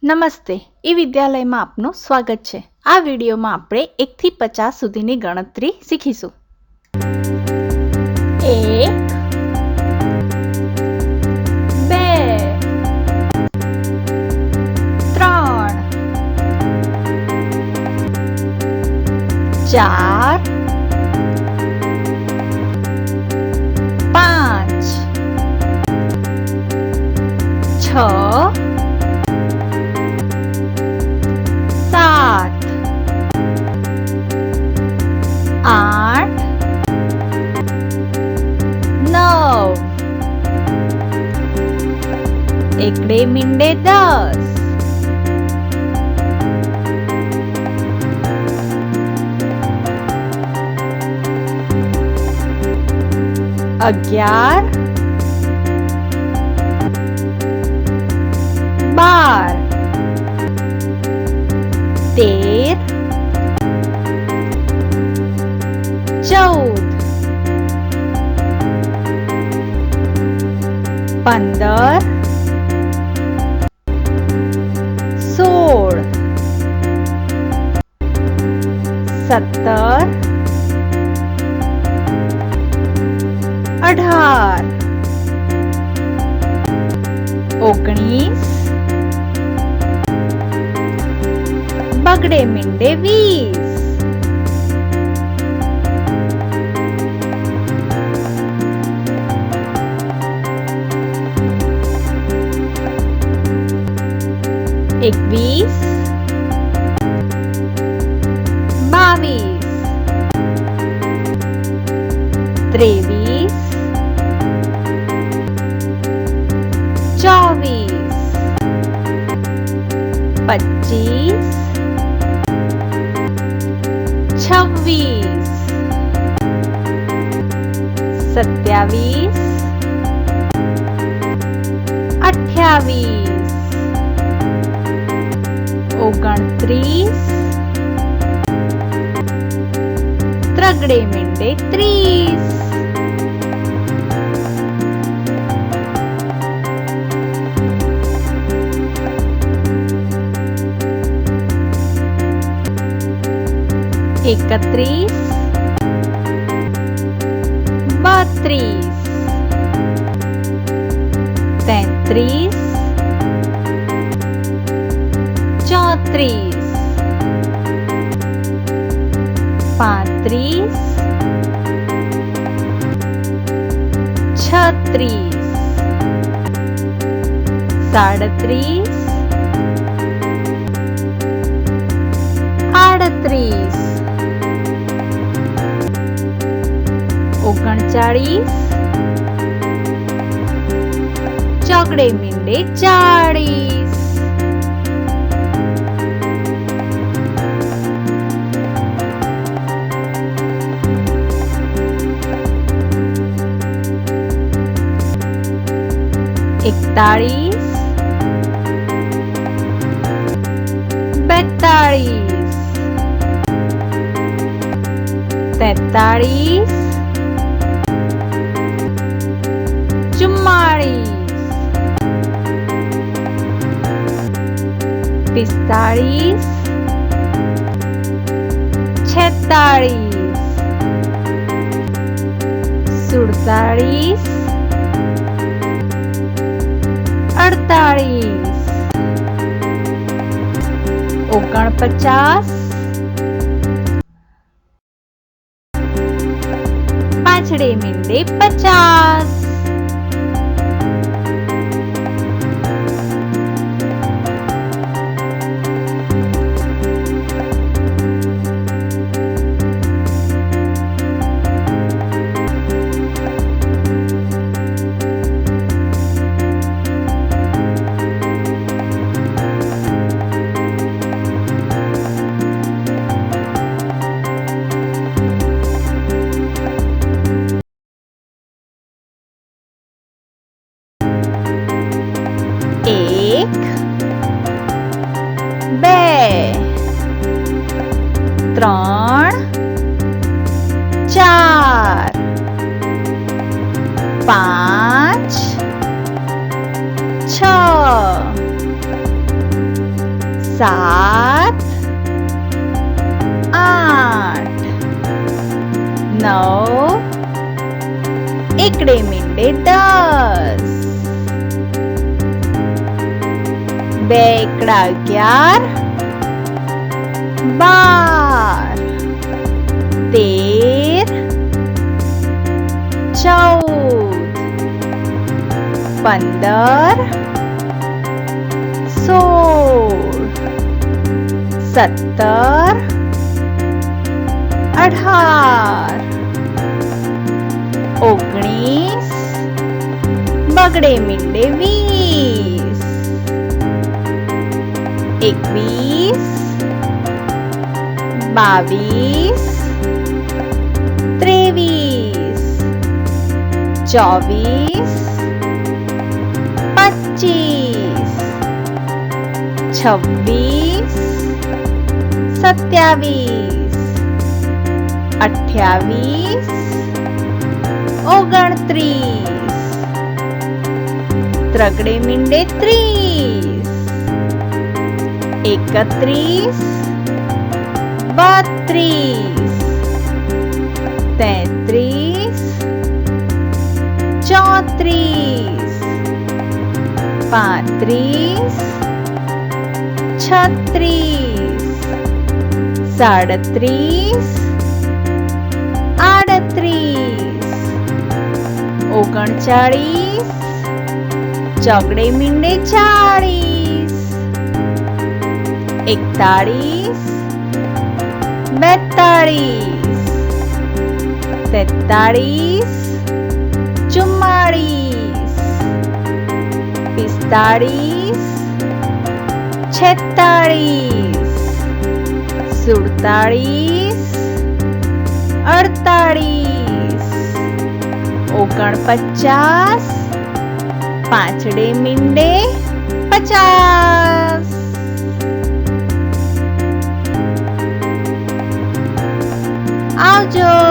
નમસ્તે, એ વિદ્યાલયમાં આપનું સ્વાગત છે। આ વિડીયોમાં આપણે 1 થી 50 સુધીની ગણતરી શીખીશું। 1 2 3 4 5 6 7 8 9 એકડે મીંડે 10 11 12 13 14 15 16 17 18 19 બગડે મીંડે 20 21 22 23 24 25 26 27 28 29 ત્રગડે મીંડે 30 31 32 33 34 35 36 37 38 39 ચોગડે મીંડે 40 41 42 43 44 45 46 47 48 49 પાંચડે મીંડે 50 1 2 3 4 5 6 7 8 9 એકડે મીંડે 10 2 એકડા 11 12 13 14 15 16 17 18 19 બગડે મીંડે 20 21 22 23 24 25 26 27 28 29 ત્રગડે મીંડે 30 31 32 33 34 35 36 37 38 39 ચોગડે મીંડે 40 41 42 43 44 45 46 47 48 49 પાંચડે મીંડે 50 આવજો.